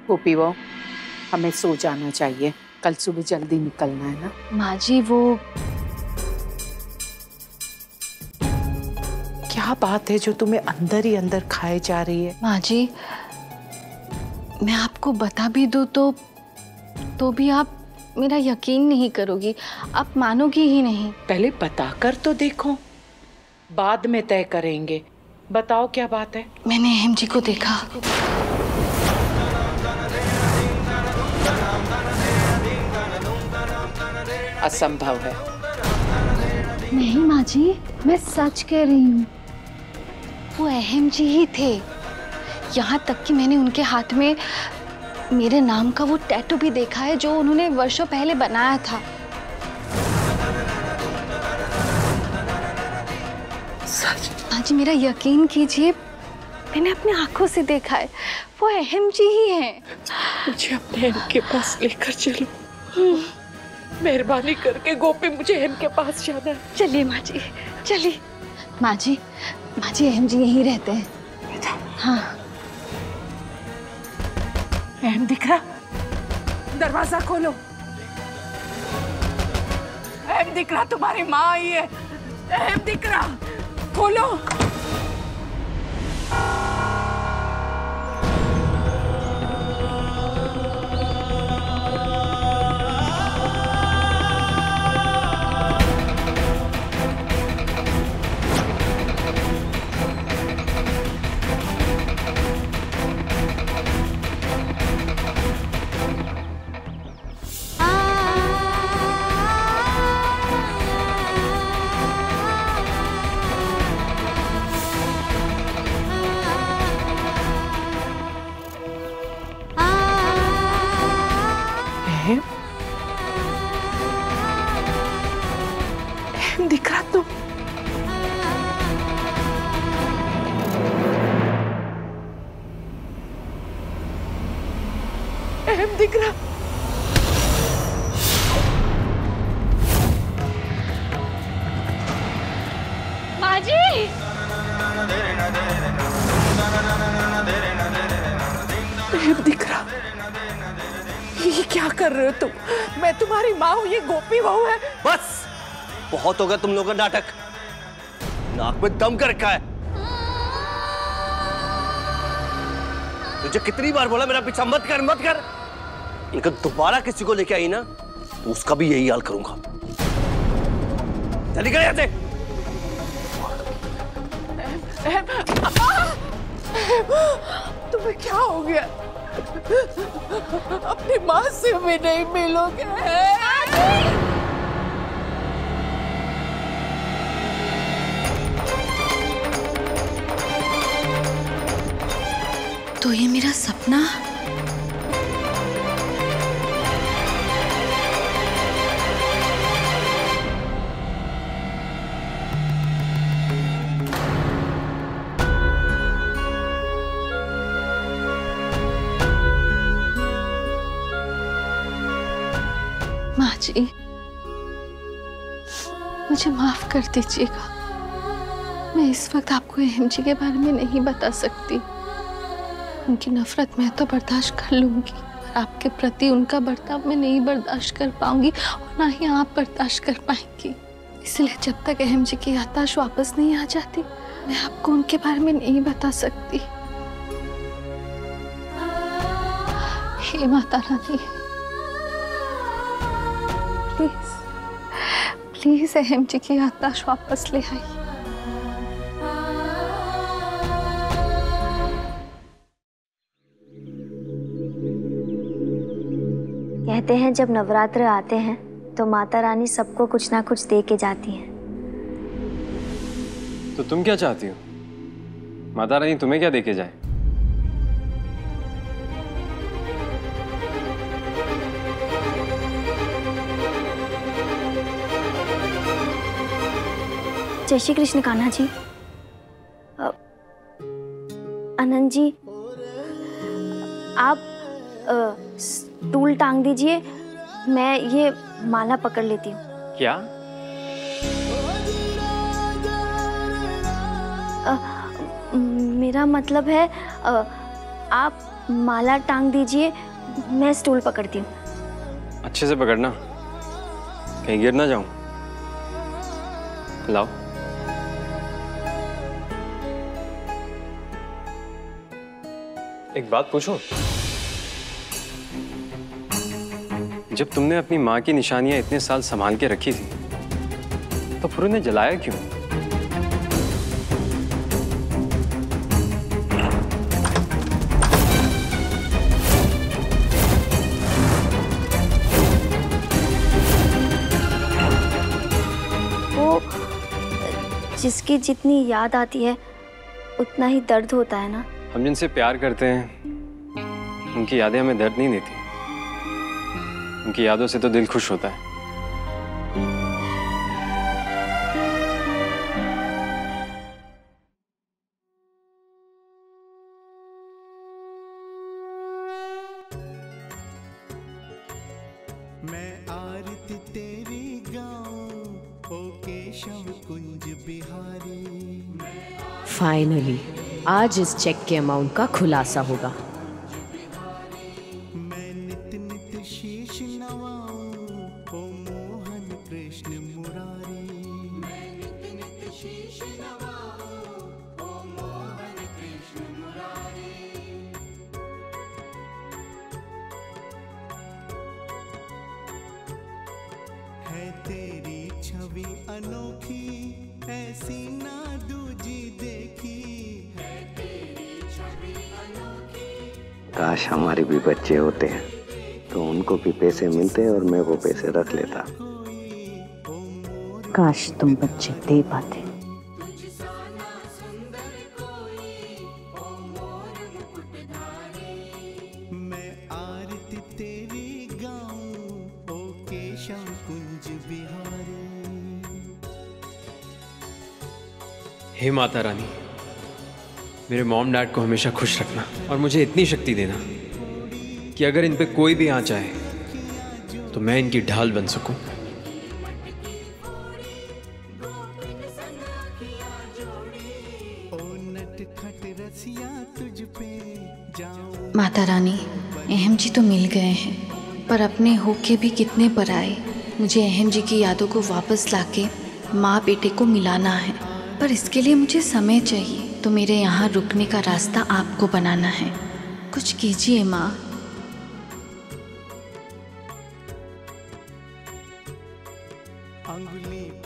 गोपी वो हमें सो जाना चाहिए, कल सुबह जल्दी निकलना है ना। माँ जी वो क्या बात है जो तुम्हें अंदर ही अंदर खाए जा रही है? माँ जी मैं आपको बता भी दूँ तो भी आप मेरा यकीन नहीं करोगी, आप मानोगी ही नहीं। पहले बता कर तो देखो, बाद में तय करेंगे। बताओ क्या बात है? मैंने अहम जी को देखा। असंभव है। नहीं माँ जी मैं सच कह रही हूँ, वो अहम जी ही थे। यहाँ तक कि मैंने उनके हाथ में मेरे नाम का वो टैटू भी देखा है जो उन्होंने वर्षों पहले बनाया था। सच? हाँ जी मेरा यकीन कीजिए, मैंने अपनी आंखों से देखा है, वो अहम जी ही हैं। मुझे अपने अहम के पास लेकर चलो। मेहरबानी करके गोपी, मुझे अहम के पास जाना है। चलिए माँ जी चलिए। माँ जी अहम जी यहीं रहते हैं। हाँ अहम दिख रहा? दरवाजा खोलो। अहम दिख रहा, तुम्हारी माँ आई है। अहम दिख रहा, खोलो। अहम दिख रहा तुम? अहम दिख रहा? माँ जी अहम दिख रहा? ये क्या कर रहे हो तुम? मैं तुम्हारी माँ हूँ, ये गोपी बहू है। बस बहुत हो गया तुम लोगों का नाटक। नाक में दम कर रखा है। तुझे कितनी बार बोला मेरा पीछा मत कर मत कर। इनको दोबारा किसी को लेके आई ना तो उसका भी यही हाल करूंगा। चली गई ऐसे। तुम्हें क्या हो गया? अपनी माँ से भी नहीं मिलोगे? तो ये मेरा सपना? माँ जी मुझे माफ कर दीजिएगा, मैं इस वक्त आपको अहम जी के बारे में नहीं बता सकती। उनकी नफरत मैं तो बर्दाश्त कर लूंगी, पर आपके प्रति उनका बर्ताव मैं नहीं बर्दाश्त कर पाऊंगी और ना ही आप बर्दाश्त कर पाएंगी। इसलिए जब तक अहम जी की याददाश्त वापस नहीं आ जाती मैं आपको उनके बारे में नहीं बता सकती। हे माता रानी प्लीज प्लीज अहम जी की याददाश्त वापस ले आई। कहते हैं जब नवरात्र आते हैं तो माता रानी सबको कुछ ना कुछ दे के जाती हैं। तो तुम क्या चाहती हो? माता रानी तुम्हें क्या दे के जाए? जय श्री कृष्ण कान्हा जी। अनंत जी आप स्टूल टांग दीजिए, मैं ये माला पकड़ लेती हूँ। क्या? मेरा मतलब है आप माला टांग दीजिए, मैं स्टूल पकड़ती हूँ। अच्छे से पकड़ना, कहीं गिर ना जाऊं। लाओ। एक बात पूछूं? जब तुमने अपनी माँ की निशानियां इतने साल संभाल के रखी थी, तो फिर उन्हें जलाया क्यों? वो जिसकी जितनी याद आती है उतना ही दर्द होता है ना। हम जिनसे प्यार करते हैं उनकी यादें हमें दर्द नहीं देती, उनकी यादों से तो दिल खुश होता है। मैं आरती तेरी गाऊं, ओ केशव कुंज बिहारी। फाइनली आज इस चेक के अमाउंट का खुलासा होगा। मैं नित नित शीश नवाऊं, ओ मोहन कृष्ण मुरारी। मैं नित नित शीश नवाऊं, ओ मोहन कृष्ण मुरारी। है तेरी छवि अनोखी, ऐसी ना दूजी देखी। है तेरी छवि अनोखी। काश हमारे भी बच्चे होते हैं तो उनको भी पैसे मिलते और मैं वो पैसे रख लेता। काश तुम बच्चे दे पाते। मैं आरती तेरी गाऊं, ओ केशव कुंज बिहारी। हे माता रानी, मेरे मॉम डैड को हमेशा खुश रखना और मुझे इतनी शक्ति देना कि अगर इन पे कोई भी आँच आए तो मैं इनकी ढाल बन सकूं। माता रानी, अहम जी तो मिल गए हैं, पर अपने होके भी कितने पर आए। मुझे अहम जी की यादों को वापस लाके माँ बेटे को मिलाना है, पर इसके लिए मुझे समय चाहिए। तो मेरे यहाँ रुकने का रास्ता आपको बनाना है। कुछ कीजिए माँ।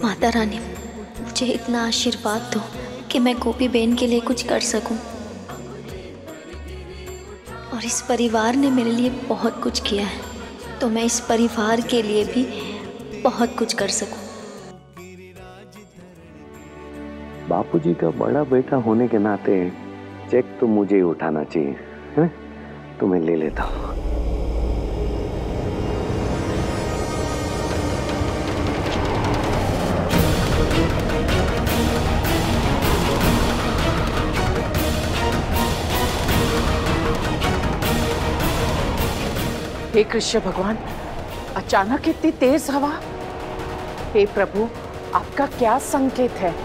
माता रानी, मुझे इतना आशीर्वाद दो कि मैं गोपी बहन के लिए कुछ कर सकूं। और इस परिवार ने मेरे लिए बहुत कुछ किया है, तो मैं इस परिवार के लिए भी बहुत कुछ कर सकूं। बापूजी का बड़ा बेटा होने के नाते चेक तो मुझे ही उठाना चाहिए, है? तो मैं ले लेता हूँ। हे कृष्ण भगवान, अचानक इतनी तेज हवा। हे प्रभु, आपका क्या संकेत है?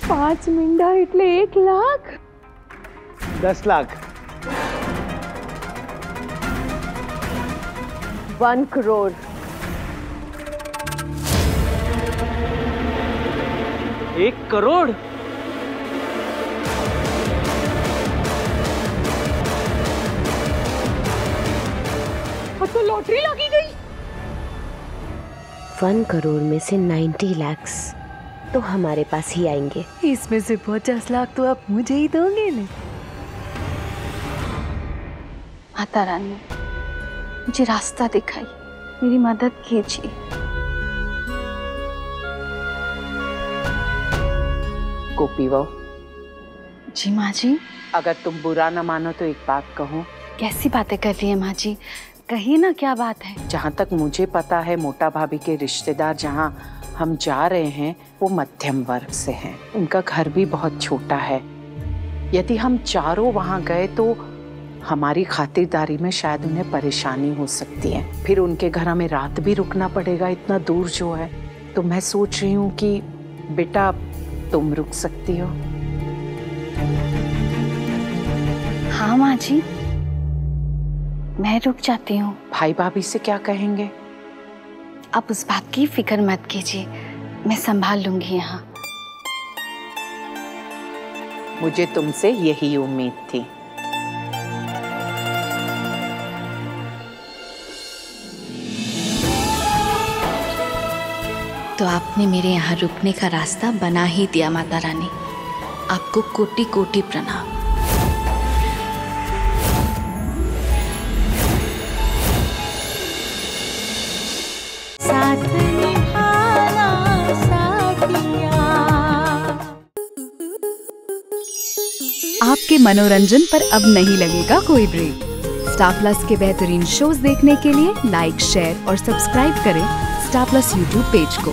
पांच मिंडा इतने 1 लाख, 10 लाख, 1 करोड़, 1 करोड़। तो लॉटरी लगी गई। 1 करोड़ में से 90 लाख तो हमारे पास ही आएंगे। इसमें से 50 लाख तो आप मुझे ही दोगे ना। माता रानी, मुझे रास्ता दिखाई, मेरी मदद कीजिए। गोपी बहू। जी माँ जी। अगर तुम बुरा न मानो तो एक बात कहूँ। कैसी बातें कर रही है माँ जी, कहिए ना क्या बात है। जहाँ तक मुझे पता है मोटा भाभी के रिश्तेदार जहाँ हम जा रहे हैं वो मध्यम वर्ग से हैं। उनका घर भी बहुत छोटा है। यदि हम चारों वहाँ गए तो हमारी खातिरदारी में शायद उन्हें परेशानी हो सकती है। फिर उनके घर हमें रात भी रुकना पड़ेगा, इतना दूर जो है। तो मैं सोच रही हूँ कि बेटा तुम रुक सकती हो। हाँ माँ जी, मैं रुक जाती हूँ। भाई भाभी से क्या कहेंगे? आप उस बात की फिक्र मत कीजिए, मैं संभाल लूंगी यहाँ। मुझे तुमसे यही उम्मीद थी। तो आपने मेरे यहाँ रुकने का रास्ता बना ही दिया माता रानी, आपको कोटि कोटि प्रणाम। आपके मनोरंजन पर अब नहीं लगेगा कोई ब्रेक। स्टार प्लस के बेहतरीन शोज देखने के लिए लाइक, शेयर और सब्सक्राइब करें स्टार प्लस यूट्यूब पेज को।